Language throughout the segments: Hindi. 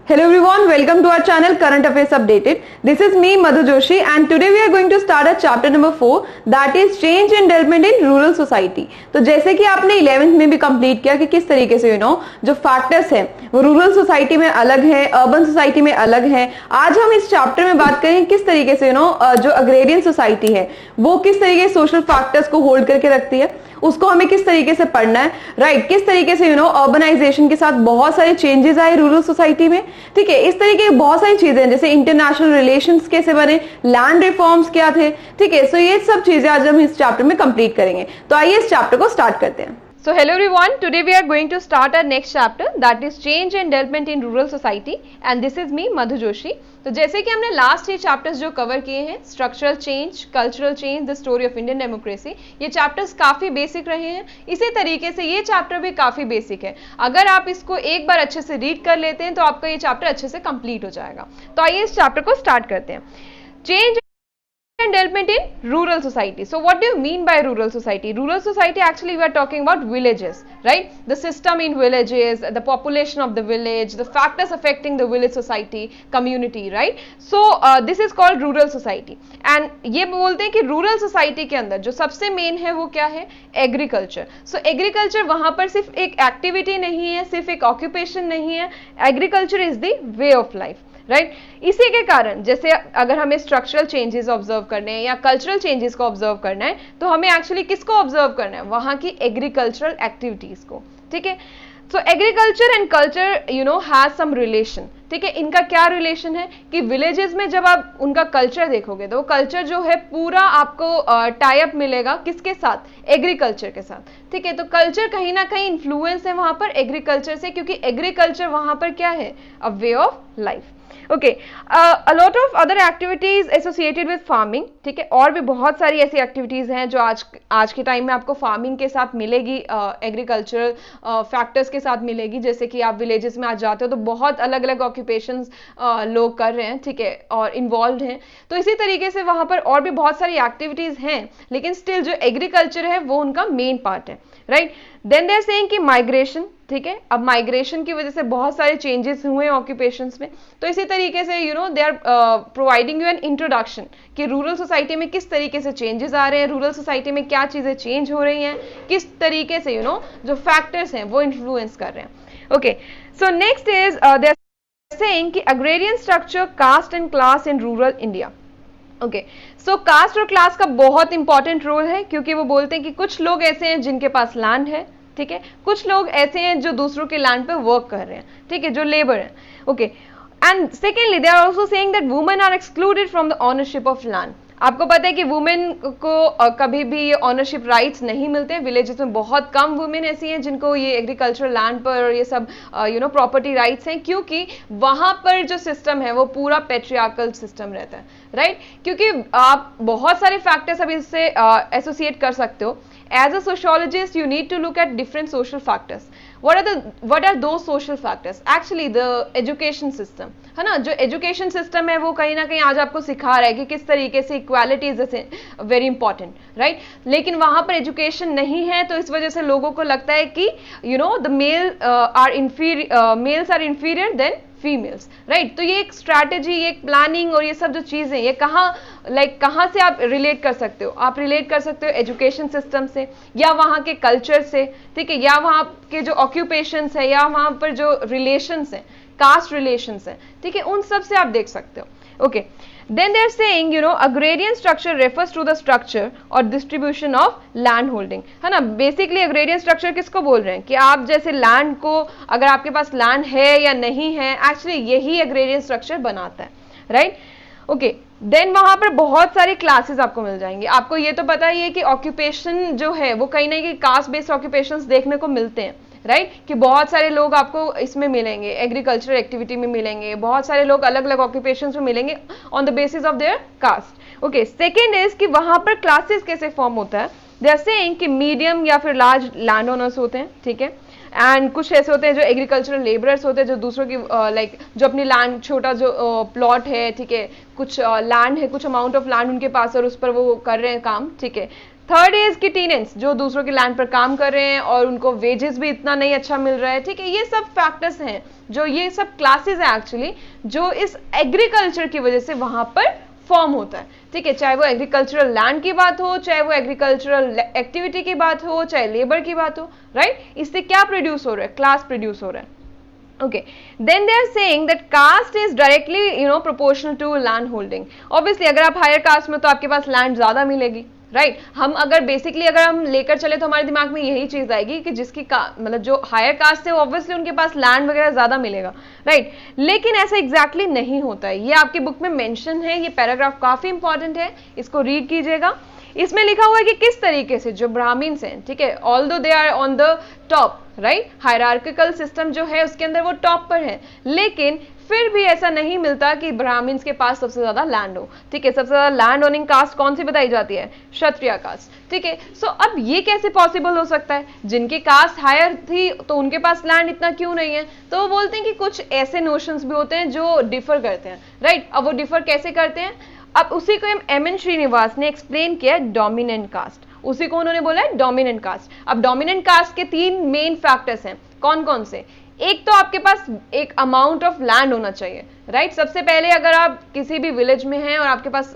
Hello everyone, welcome to our channel Current Affairs Updated. This is me Madhu Joshi and today we are going to start our chapter number 4 that is Change and Development in Rural Society. तो जैसे कि आपने 11th में भी कंप्लीट किया कि किस तरीके से जो फैक्टर्स हैं वो रूरल सोसाइटी में अलग है, अर्बन सोसाइटी में अलग है। आज हम इस चैप्टर में बात करेंगे किस तरीके से जो अग्रेरियन सोसाइटी है वो किस तरीके से सोशल फैक्टर्स को होल्ड करके रखती है, उसको हमें किस तरीके से पढ़ना है, राइट। किस तरीके से अर्बनाइजेशन के साथ बहुत सारे चेंजेस आए रूरल सोसाइटी में, ठीक है। इस तरीके की बहुत सारी चीजें जैसे इंटरनेशनल रिलेशंस कैसे बने, लैंड रिफॉर्म्स क्या थे, ठीक है। सो ये सब चीजें आज हम इस चैप्टर में कंप्लीट करेंगे। तो आइए इस चैप्टर को स्टार्ट करते हैं। So hello everyone, today we are going to start our next chapter that is change and development in rural society and this is me Madhu Joshi। तो जैसे कि हमने लास्ट 3 चैप्टर्स जो कवर किए हैं, structural change, cultural change, the story of Indian democracy, ये चैप्टर्स काफी बेसिक रहे हैं। इसी तरीके से ये चैप्टर भी काफी बेसिक है। अगर आप इसको एक बार अच्छे से रीड कर लेते हैं तो आपका ये चैप्टर अच्छे से कंप्लीट हो जाएगा। तो आइए इस चैप्टर को स्टार्ट करते हैं। Change and development in rural society. So what do you mean by rural society? Rural society, actually we are talking about villages, right? The system in villages, the population of the village, the factors affecting the village society, community, right? So this is called rural society. And ये बोलते हैं कि rural society के अंदर जो सबसे मेन है वो क्या है? एग्रीकल्चर। सो एग्रीकल्चर वहां पर सिर्फ एक एक्टिविटी नहीं है, सिर्फ एक ऑक्यूपेशन नहीं है। Agriculture is the way of life, right. इसी के कारण जैसे अगर हमें स्ट्रक्चरल चेंजेस ऑब्जर्व करने हैं या कल्चरल चेंजेस को ऑब्जर्व करना है तो हमें एक्चुअली किसको ऑब्जर्व करना है? वहां की एग्रीकल्चरल एक्टिविटीज को, ठीक है। So agriculture and culture has some relation, ठीक है। इनका क्या रिलेशन है कि विलेजेस में जब आप उनका कल्चर देखोगे तो वो कल्चर जो है पूरा आपको टाई अप मिलेगा किसके साथ? एग्रीकल्चर के साथ, ठीक है। तो कल्चर कहीं ना कहीं इन्फ्लुएंस है वहां पर एग्रीकल्चर से, क्योंकि एग्रीकल्चर वहां पर क्या है? A way of life. Okay, a lot of other activities associated with farming, ठीक है। और भी बहुत सारी ऐसी एक्टिविटीज हैं जो आज के टाइम में आपको फार्मिंग के साथ मिलेगी, एग्रीकल्चरल फैक्टर्स के साथ मिलेगी। जैसे कि आप विलेजेस में आज जाते हो तो बहुत अलग अलग ऑक्यूपेशंस लोग कर रहे हैं, ठीक है, और इन्वॉल्व हैं। तो इसी तरीके से वहां पर और भी बहुत सारी एक्टिविटीज हैं, लेकिन स्टिल जो एग्रीकल्चर है वो उनका मेन पार्ट है, right. Then they are saying कि माइग्रेशन, ठीक है। अब माइग्रेशन की वजह से बहुत सारे चेंजेस हुए ऑक्यूपेशंस में। तो इसी तरीके से they are providing you an introduction कि रूरल सोसाइटी में किस तरीके से चेंजेस आ रहे हैं, रूरल सोसाइटी में क्या चीजें चेंज हो रही हैं, किस तरीके से जो फैक्टर्स हैं वो इन्फ्लुएंस कर रहे हैं। Okay, so next is they are saying कि agrarian structure, caste and class in rural India. Okay, so caste और क्लास का बहुत इंपॉर्टेंट रोल है, क्योंकि वो बोलते हैं कि कुछ लोग ऐसे हैं जिनके पास लैंड है, ठीक है, कुछ लोग ऐसे हैं जो दूसरों के लैंड पे वर्क कर रहे हैं, ठीक है, जो लेबर है। Okay, and secondly they are also saying that women are excluded from the ownership of land. आपको पता है कि वुमेन को कभी भी ये ऑनरशिप राइट्स नहीं मिलते। विलेजेस में बहुत कम वुमेन ऐसी हैं जिनको ये एग्रीकल्चरल लैंड पर ये सब प्रॉपर्टी राइट्स हैं, क्योंकि वहां पर जो सिस्टम है वो पूरा पेट्रियार्कल सिस्टम रहता है, राइट। क्योंकि आप बहुत सारे फैक्टर्स अभी इससे एसोसिएट कर सकते हो। As a sociologist, you need to look at different social factors. What are those social factors? Actually, the education system, है ना। जो एजुकेशन सिस्टम है वो कहीं ना कहीं आज आपको सिखा रहा है कि किस तरीके से equality is very important, right. लेकिन वहां पर एजुकेशन नहीं है, तो इस वजह से लोगों को लगता है कि the males are inferior than females, right. तो ये एक स्ट्रैटेजी, ये एक प्लानिंग और ये सब जो चीजें, ये कहाँ से आप रिलेट कर सकते हो? आप रिलेट कर सकते हो एजुकेशन सिस्टम से, या वहाँ के कल्चर से, ठीक है, या वहाँ के जो ऑक्यूपेशंस है, या वहाँ पर जो रिलेशंस हैं, कास्ट रिलेशंस हैं, ठीक है, उन सब से आप देख सकते हो। Okay, then they are saying agrarian structure refers to the structure or distribution of land holding, है ना। बेसिकली अग्रेरियन स्ट्रक्चर किसको बोल रहे हैं कि आप जैसे लैंड को, अगर आपके पास लैंड है या नहीं है, एक्चुअली यही अग्रेरियन स्ट्रक्चर बनाता है, राइट। ओके, देन वहां पर बहुत सारे क्लासेस आपको मिल जाएंगे। आपको ये तो पता ही है कि ऑक्यूपेशन जो है वो कहीं ना कहीं कास्ट बेस्ड ऑक्यूपेशंस देखने को मिलते हैं, राइट, कि बहुत सारे लोग आपको इसमें मिलेंगे, एग्रीकल्चर एक्टिविटी में मिलेंगे, बहुत सारे लोग अलग अलग ऑक्यूपेशंस में मिलेंगे on the basis of their caste. Okay, second is कि वहां पर क्लासेस कैसे फॉर्म होता है। दे आर सेइंग कि मीडियम या फिर लार्ज लैंड ओनर्स होते हैं, ठीक है, एंड कुछ ऐसे होते हैं जो एग्रीकल्चरल लेबरर्स होते हैं, जो दूसरों की जो अपनी लैंड, छोटा जो प्लॉट है, ठीक है, कुछ लैंड है, कुछ अमाउंट ऑफ लैंड उनके पास और उस पर वो कर रहे हैं काम, ठीक है। थर्ड इज कि टीनेंट्स जो दूसरों के लैंड पर काम कर रहे हैं और उनको वेजेस भी इतना नहीं अच्छा मिल रहा है, ठीक है। ये सब फैक्टर्स हैं, जो ये सब क्लासेस हैं एक्चुअली, जो इस एग्रीकल्चर की वजह से वहां पर फॉर्म होता है, ठीक है। चाहे वो एग्रीकल्चरल लैंड की बात हो, चाहे वो एग्रीकल्चरल एक्टिविटी की बात हो, चाहे लेबर की बात हो, राइट। इससे क्या प्रोड्यूस हो रहा है? क्लास प्रोड्यूस हो रहा है। Okay, then they are saying that caste is directly proportional to land holding. Obviously अगर आप हायर कास्ट में तो आपके पास लैंड ज्यादा मिलेगी, राइट। हम अगर बेसिकली अगर हम लेकर चले तो हमारे दिमाग में यही चीज आएगी कि जिसकी मतलब जो हायर कास्ट है ऑब्वियसली उनके पास लैंड वगैरह ज्यादा मिलेगा, राइट। लेकिन ऐसा एग्जैक्टली नहीं होता है। ये आपकी बुक में मेंशन है, ये पैराग्राफ काफी इंपॉर्टेंट है, इसको रीड कीजिएगा। इसमें लिखा हुआ है कि किस तरीके से जो ब्राह्मीण्स हैं, ठीक है, although they are on the top, right, hierarchical system जो है उसके अंदर वो टॉप पर है, लेकिन फिर भी ऐसा नहीं मिलता कि ब्राह्मण्स के पास सबसे ज्यादा लैंड हो, ठीक है। सबसे ज्यादा लैंड ओनिंग कास्ट कौन सी बताई जाती है? क्षत्रिय कास्ट, ठीक है। सो अब ये कैसे पॉसिबल हो सकता है? जिनकी कास्ट हायर थी तो उनके पास लैंड इतना क्यों नहीं है? तो वो बोलते हैं कि कुछ ऐसे नोशंस भी होते हैं जो डिफर करते हैं, राइट। अब वो डिफर कैसे करते हैं? अब उसी को एम.एन. श्रीनिवास ने एक्सप्लेन किया डोमिनेंट कास्ट, उसी को उन्होंने बोला है डोमिनेंट कास्ट। अब डोमिनेंट कास्ट के 3 मेन फैक्टर्स हैं, कौन कौन से? एक तो आपके पास एक अमाउंट ऑफ लैंड होना चाहिए, राइट। सबसे पहले अगर आप किसी भी विलेज में हैं और आपके पास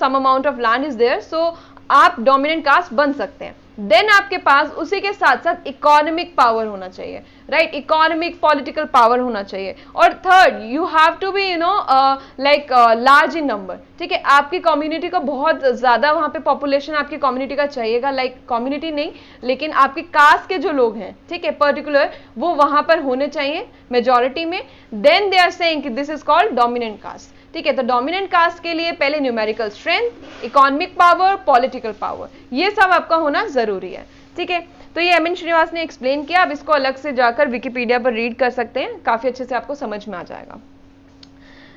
some amount of land is there, so आप डोमिनेंट कास्ट बन सकते हैं। देन आपके पास उसी के साथ साथ इकोनॉमिक पावर होना चाहिए, राइट, इकोनॉमिक पॉलिटिकल पावर होना चाहिए। और third, you have to be like large in number, ठीक है। आपकी कम्युनिटी को बहुत ज्यादा वहां पे पॉपुलेशन आपकी कम्युनिटी का चाहिएगा, लाइक कम्युनिटी नहीं लेकिन आपकी कास्ट के जो लोग हैं, ठीक है, पर्टिकुलर, वो वहां पर होने चाहिए मेजोरिटी में। देन दे आर सेइंग कि this is called dominant caste, ठीक है। तो डोमिनेंट कास्ट के लिए पहले numerical strength, economic power, political power, ये सब आपका होना जरूरी है, ठीक है। तो ये एम.एन. श्रीनिवास ने एक्सप्लेन किया। आप इसको अलग से जाकर विकिपीडिया पर रीड कर सकते हैं, काफी अच्छे से आपको समझ में आ जाएगा।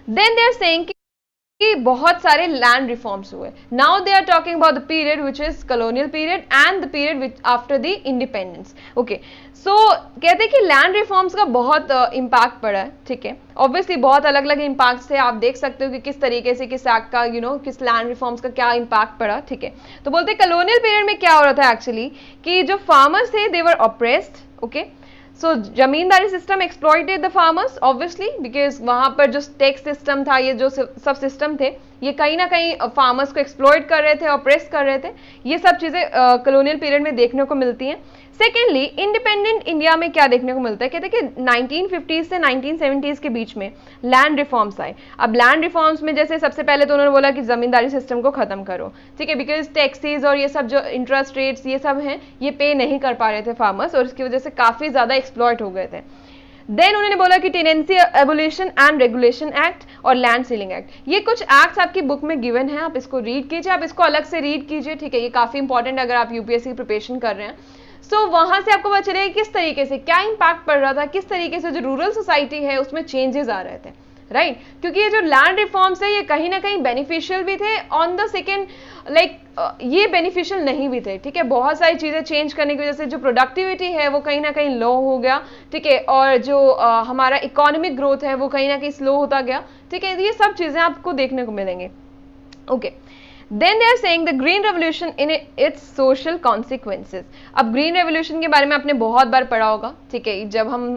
देन दे आर सेइंग कि बहुत सारे लैंड रिफॉर्म्स हुए। Now they are talking about the period which is colonial period and the period which after the independence. Okay, so कहते हैं कि लैंड रिफॉर्म्स का बहुत इम्पैक्ट पड़ा है, ठीक है। ऑब्वियसली बहुत अलग अलग इम्पैक्ट थे, आप देख सकते हो कि किस तरीके से किस एक्ट का किस लैंड रिफॉर्म्स का क्या इम्पैक्ट पड़ा, ठीक है। तो बोलते हैं कॉलोनियल पीरियड में क्या हो रहा था एक्चुअली, कि जो फार्मर्स थे they were oppressed, okay. So zamindari system exploited the farmers obviously, because वहां पर जो टैक्स सिस्टम था, ये जो सब सिस्टम थे, ये कहीं ना कहीं फार्मर्स को एक्सप्लॉइट कर रहे थे, ऑप्रेस कर रहे थे। ये सब चीजें कॉलोनियल पीरियड में देखने को मिलती हैं। सेकेंडली, इंडिपेंडेंट इंडिया में क्या देखने को मिलता है, कहते हैं कि 1950s से 1970s के बीच में लैंड रिफॉर्म्स आए। अब लैंड रिफॉर्म्स में जैसे सबसे पहले तो उन्होंने बोला कि जमींदारी सिस्टम को खत्म करो, ठीक है, बिकॉज टैक्सेस और ये सब जो इंटरेस्ट रेट्स ये सब हैं, ये पे नहीं कर पा रहे थे फार्मर्स, और इसकी वजह से काफी ज्यादा एक्सप्लॉइट हो गए थे। देन उन्होंने बोला कि tenancy abolition and regulation act और लैंड सीलिंग एक्ट, ये कुछ एक्ट्स आपकी बुक में गिवन है, आप इसको रीड कीजिए, आप इसको अलग से रीड कीजिए, ठीक है। ये काफी इंपॉर्टेंट है अगर आप यूपीएससी की प्रिपरेशन कर रहे हैं। सो वहां से आपको पता चलेगा किस तरीके से क्या इंपैक्ट पड़ रहा था, किस तरीके से जो रूरल सोसाइटी है उसमें चेंजेस आ रहे थे, राइट। क्योंकि ये जो लैंड रिफॉर्म्स है ये कहीं ना कहीं बेनिफिशियल भी थे, ऑन द सेकेंड लाइक ये बेनिफिशियल नहीं भी थे, ठीक है। बहुत सारी चीजें चेंज करने की वजह से जो प्रोडक्टिविटी है वो कहीं ना कहीं लो हो गया, ठीक है, और जो हमारा इकोनॉमिक ग्रोथ है वो कहीं ना कहीं स्लो होता गया, ठीक है। ये सब चीजें आपको देखने को मिलेंगे, okay. Then they are saying the green revolution in its social consequences. अब ग्रीन रेवोल्यूशन के बारे में आपने बहुत बार पढ़ा होगा, ठीक है। जब हम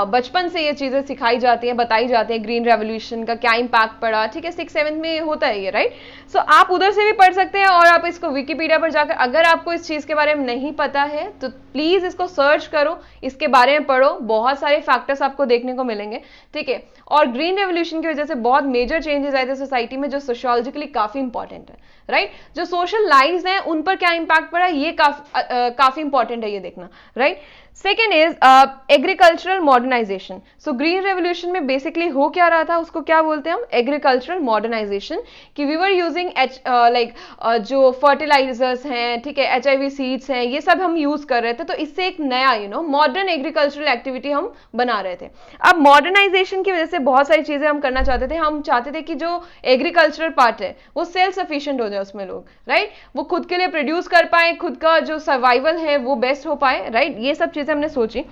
बचपन से ये चीजें सिखाई जाती हैं, बताई जाती है ग्रीन रेवोल्यूशन का क्या इम्पैक्ट पड़ा, ठीक है, 6th-7th में होता है ये, राइट। सो आप उधर से भी पढ़ सकते हैं, और आप इसको विकिपीडिया पर जाकर अगर आपको इस चीज के बारे में नहीं पता है तो प्लीज इसको सर्च करो, इसके बारे में पढ़ो, बहुत सारे फैक्टर्स आपको देखने को मिलेंगे, ठीक है। और ग्रीन रेवोल्यूशन की वजह से बहुत मेजर चेंजेस आए थे सोसाइटी में, जो सोशियोलॉजिकली काफी इंपॉर्टेंट है, राइट। जो सोशल लाइव्स हैं उन पर क्या इंपैक्ट पड़ा ये काफी इंपॉर्टेंट है ये देखना, right. Second is agricultural modernisation. So green revolution में बेसिकली हो क्या रहा था, उसको क्या बोलते हैं हम, एग्रीकल्चरल मॉडर्नाइजेशन, कि वी वर यूजिंग जो फर्टिलाइजर्स हैं, ठीक है, HIV सीड्स हैं, ये सब हम यूज कर रहे थे, तो इससे एक नया मॉडर्न एग्रीकल्चरल एक्टिविटी हम बना रहे थे। अब मॉडर्नाइजेशन की वजह से बहुत सारी चीजें हम करना चाहते थे, हम चाहते थे कि जो एग्रीकल्चरल पार्ट है वो सेल्फ सफिशिएंट हो जाए उसमें लोग, राइट, वो खुद के लिए प्रोड्यूस कर पाए, खुद का जो सर्वाइवल है वो बेस्ट हो पाए, राइट। ये सब चीजें हमने सोची।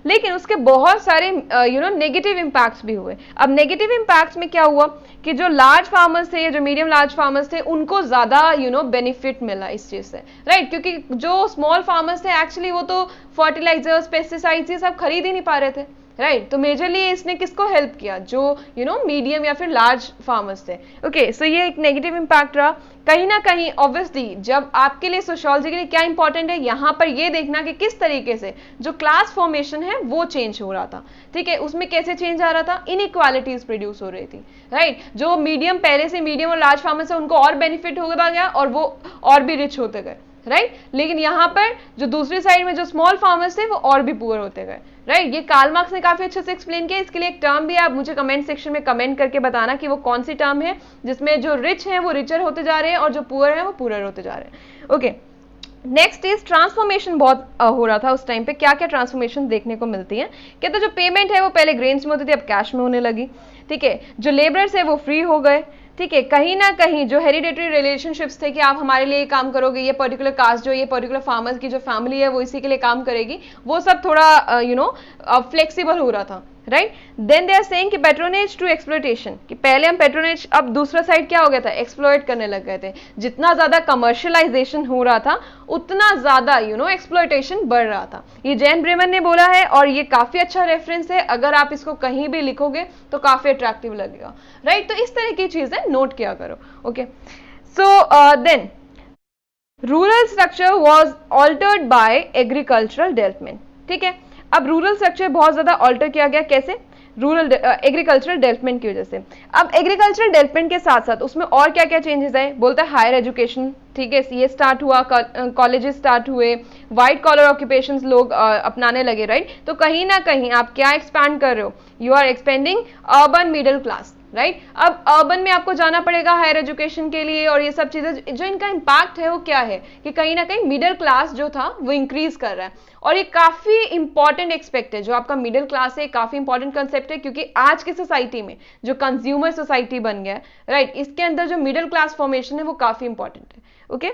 लेकिन उसके बहुत सारे नेगेटिव इम्पैक्ट्स भी हुए। अब नेगेटिव इम्पैक्ट्स में क्या हुआ कि जो लार्ज फार्मर्स थे या जो मीडियम लार्ज फार्मर्स थे उनको ज्यादा बेनिफिट मिला इस चीज से, राइट, क्योंकि जो स्मॉल फार्मर्स थे एक्चुअली वो तो फर्टिलाइजर्स, पेस्टिसाइड्स ये सब खरीद ही नहीं पा रहे थे, राइट। तो मेजरली इसने किसको हेल्प किया, जो मीडियम या फिर लार्ज फार्मर्स थे। ओके, सो ये एक नेगेटिव इम्पैक्ट रहा। कहीं ना कहीं ऑब्वियसली जब आपके लिए सोशियोलॉजी के लिए क्या इंपॉर्टेंट है, यहाँ पर ये देखना कि किस तरीके से जो क्लास फॉर्मेशन है वो चेंज हो रहा था, ठीक है। उसमें कैसे चेंज आ रहा था, इनइक्वालिटीज प्रोड्यूस हो रही थी, राइट। जो मीडियम पहले से मीडियम और लार्ज फार्मर्स है उनको और बेनिफिट होता गया और वो और भी रिच होते गए, राइट। लेकिन यहाँ पर जो दूसरी साइड में जो स्मॉल फार्मर्स थे वो और भी पुअर होते गए, राइट। ये कार्ल मार्क्स ने काफी अच्छे से एक्सप्लेन किया। इसके लिए एक टर्म भी है, आप मुझे कमेंट सेक्शन में कमेंट करके बताना कि वो कौन सी टर्म है जिसमें जो रिच है वो रिचर होते जा रहे हैं और जो पुअर है वो पुअर होते जा रहे हैं। ओके, नेक्स्ट इज ट्रांसफॉर्मेशन बहुत हो रहा था उस टाइम पे। क्या क्या ट्रांसफॉर्मेशन देखने को मिलती है, क्या तो जो पेमेंट है वो पहले ग्रेन्स में होती थी अब कैश में होने लगी, ठीक है। जो लेबरर्स है वो फ्री हो गए, ठीक है। कहीं ना कहीं जो हेरिडेटरी रिलेशनशिप्स थे कि आप हमारे लिए काम करोगे, ये पर्टिकुलर कास्ट जो ये पर्टिकुलर फार्मर्स की जो फैमिली है वो इसी के लिए काम करेगी, वो सब थोड़ा फ्लेक्सिबल हो रहा था, right. Then they are saying कि पैट्रोनेज टू एक्सप्लॉयटेशन, कि पहले हम पैट्रोनेज, अब दूसरा साइड क्या हो गया था, एक्सप्लॉयट करने लग गए थे। जितना ज्यादा कमर्शियलाइजेशन हो रहा था उतना ज्यादा एक्सप्लॉयटेशन बढ़ रहा था। ये जैन ब्रेमन ने बोला है और ये काफी अच्छा रेफरेंस है, अगर आप इसको कहीं भी लिखोगे तो काफी अट्रैक्टिव लगेगा, राइट। तो इस तरह की चीजें नोट किया करो। Okay, so then rural structure was altered by agricultural development, ठीक है। अब रूरल स्ट्रक्चर बहुत ज्यादा ऑल्टर किया गया, कैसे, रूरल एग्रीकल्चरल डेवलपमेंट की वजह से। अब एग्रीकल्चरल डेवलपमेंट के साथ साथ उसमें और क्या क्या चेंजेस आए, बोलता है हायर एजुकेशन, ठीक है, ये स्टार्ट हुआ, कॉलेजेस स्टार्ट हुए, व्हाइट कॉलर ऑक्यूपेशंस लोग अपनाने लगे, राइट। तो कहीं ना कहीं आप क्या एक्सपैंड कर रहे हो, you are expanding urban middle class, right. अब अर्बन में आपको जाना पड़ेगा हायर एजुकेशन के लिए और ये सब चीजें, जो इनका इम्पैक्ट है वो क्या है कि कहीं ना कहीं मिडिल क्लास जो था वो इंक्रीज कर रहा है। और ये काफी इंपॉर्टेंट एक्सपेक्ट है, जो आपका मिडिल क्लास है, काफी इंपॉर्टेंट कंसेप्ट है, क्योंकि आज की सोसाइटी में जो कंज्यूमर सोसाइटी बन गया है, राइट, इसके अंदर जो मिडिल क्लास फॉर्मेशन है वो काफी इंपॉर्टेंट है। Okay,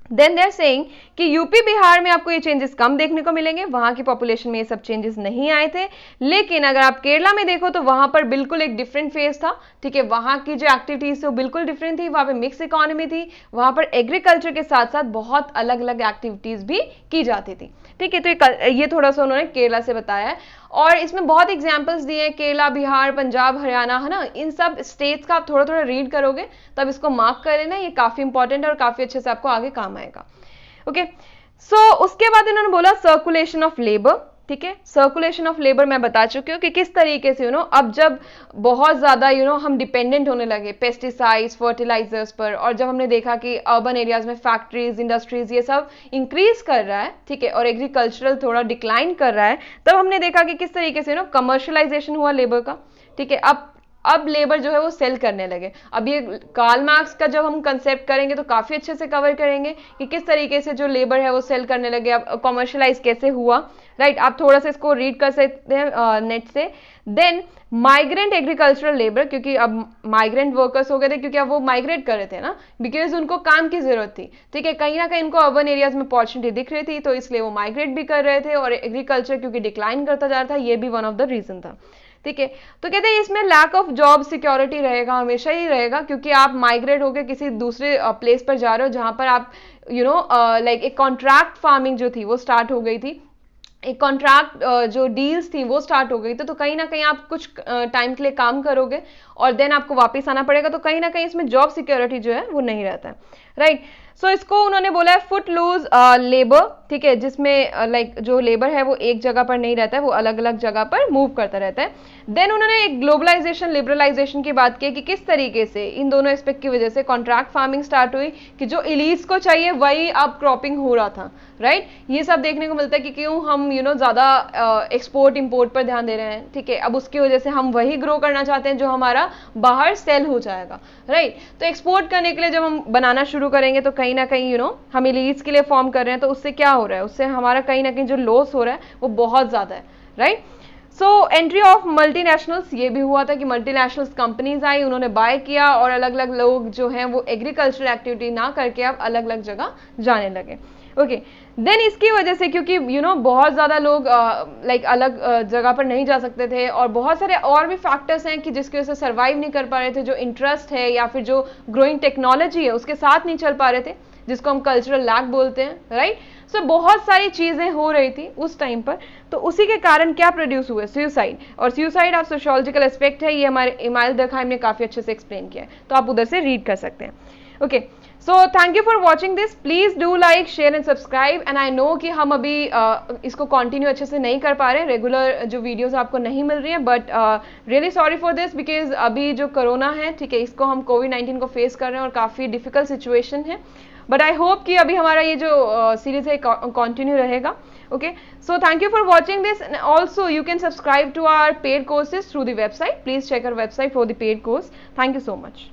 then they are saying कि यूपी बिहार में आपको ये चेंजेस कम देखने को मिलेंगे, वहां की पॉपुलेशन में ये सब चेंजेस नहीं आए थे। लेकिन अगर आप केरला में देखो तो वहां पर बिल्कुल एक डिफरेंट फेज था, ठीक है। वहां की जो एक्टिविटीज थी वो बिल्कुल डिफरेंट थी, वहां पे मिक्स इकोनॉमी थी, वहां पर एग्रीकल्चर के साथ साथ बहुत अलग अलग एक्टिविटीज भी की जाती थी, ठीक है। तो ये थोड़ा सा उन्होंने केरला से बताया है और इसमें बहुत एग्जाम्पल्स दिए हैं, केरला, बिहार, पंजाब, हरियाणा, है ना। इन सब स्टेट्स का आप थोड़ा थोड़ा रीड करोगे तब इसको मार्क कर लेना, ये काफी इंपॉर्टेंट है और काफी अच्छे से आपको आगे काम आएगा। ओके, सो उसके बाद इन्होंने बोला सर्कुलेशन ऑफ लेबर, ठीक है। सर्कुलेशन ऑफ लेबर मैं बता चुकी हूँ कि किस तरीके से अब जब बहुत ज्यादा हम डिपेंडेंट होने लगे पेस्टिसाइड्स, फर्टिलाइजर्स पर, और जब हमने देखा कि अर्बन एरियाज में फैक्ट्रीज, इंडस्ट्रीज ये सब इंक्रीज कर रहा है, ठीक है, और एग्रीकल्चरल थोड़ा डिक्लाइन कर रहा है, तब हमने देखा कि किस तरीके से कमर्शियलाइजेशन हुआ लेबर का, ठीक है। अब लेबर जो है वो सेल करने लगे। अब ये कार्ल मार्क्स का जब हम कंसेप्ट करेंगे तो काफी अच्छे से कवर करेंगे कि किस तरीके से जो लेबर है वो सेल करने लगे, अब कमर्शियलाइज कैसे हुआ, राइट। आप थोड़ा सा इसको रीड कर सकते हैं नेट से। देन माइग्रेंट एग्रीकल्चरल लेबर, क्योंकि अब माइग्रेंट वर्कर्स हो गए थे, क्योंकि अब वो माइग्रेट कर रहे थे ना, बिकॉज उनको काम की जरूरत थी, ठीक है। कहीं ना कहीं उनको अर्बन एरियाज में अपॉर्चुनिटी दिख रही थी, तो इसलिए वो माइग्रेट भी कर रहे थे, और एग्रीकल्चर क्योंकि डिक्लाइन करता जा रहा था, ये भी वन ऑफ द रीजन था, ठीक है। तो कहते हैं इसमें लैक ऑफ जॉब सिक्योरिटी रहेगा, हमेशा ही रहेगा, क्योंकि आप माइग्रेट होकर किसी दूसरे प्लेस पर जा रहे हो जहां पर आप लाइक एक कॉन्ट्रैक्ट फार्मिंग जो थी वो स्टार्ट हो गई थी, एक कॉन्ट्रैक्ट जो डील्स थी वो स्टार्ट हो गई थी। तो कहीं ना कहीं आप कुछ टाइम के लिए काम करोगे और देन आपको वापस आना पड़ेगा, तो कहीं ना कहीं इसमें जॉब सिक्योरिटी जो है वो नहीं रहता है, राइट। सो इसको उन्होंने बोला है फुट लूज लेबर, ठीक है, जिसमें लाइक जो लेबर है वो एक जगह पर नहीं रहता है, वो अलग अलग जगह पर मूव करता रहता है। देन उन्होंने एक ग्लोबलाइजेशन, लिबरलाइजेशन की बात की कि किस तरीके से इन दोनों एस्पेक्ट की वजह से कॉन्ट्रैक्ट फार्मिंग स्टार्ट हुई, कि जो इलीट्स को चाहिए वही अब क्रॉपिंग हो रहा था, राइट। ये सब देखने को मिलता है कि क्यों हम ज्यादा एक्सपोर्ट इंपोर्ट पर ध्यान दे रहे हैं, ठीक है। अब उसकी वजह से हम वही ग्रो करना चाहते हैं जो हमारा बाहर सेल हो जाएगा, राइट। तो एक्सपोर्ट करने के लिए जब हम बनाना शुरू करेंगे तो कहीं ना कहीं हम इलीट्स के लिए फॉर्म कर रहे हैं, तो उससे क्या हो रहा है, उससे हमारा कहीं ना कहीं जो लॉस हो रहा है वो बहुत ज्यादा है, right. So entry of multinationals, ये भी हुआ था कि मल्टीनेशनल्स कंपनीज आई, उन्होंने बाय किया और अलग अलग लोग जो हैं वो एग्रीकल्चरल एक्टिविटी ना करके अब अलग अलग जगह जाने लगे। ओके देन इसकी वजह से, क्योंकि बहुत ज़्यादा लोग लाइक अलग जगह पर नहीं जा सकते थे, और बहुत सारे और भी फैक्टर्स हैं कि जिसकी वजह से सर्वाइव नहीं कर पा रहे थे, जो इंटरेस्ट है या फिर जो ग्रोइंग टेक्नोलॉजी है उसके साथ नहीं चल पा रहे थे, जिसको हम कल्चरल लैग बोलते हैं, राइट। सो बहुत सारी चीज़ें हो रही थी उस टाइम पर, तो उसी के कारण क्या प्रोड्यूस हुए, सुसाइड। और सुसाइड आप सोशियोलॉजिकल एस्पेक्ट है, ये हमारे इमाइल दरखाइम ने काफ़ी अच्छे से एक्सप्लेन किया है, तो आप उधर से रीड कर सकते हैं। Okay, so thank you for watching this, please do like share and subscribe. And I know कि हम अभी इसको कंटिन्यू अच्छे से नहीं कर पा रहे, रेगुलर जो वीडियोस आपको नहीं मिल रही है, but really sorry for this, because अभी जो कोरोना है, ठीक है, इसको हम कोविड-19 को फेस कर रहे हैं और काफ़ी डिफिकल्ट सिचुएशन है, बट आई होप कि अभी हमारा ये जो सीरीज है कंटिन्यू रहेगा। Okay, so thank you for watching this, and also you can subscribe to our paid courses through the website, please check our website for the paid course. Thank you so much.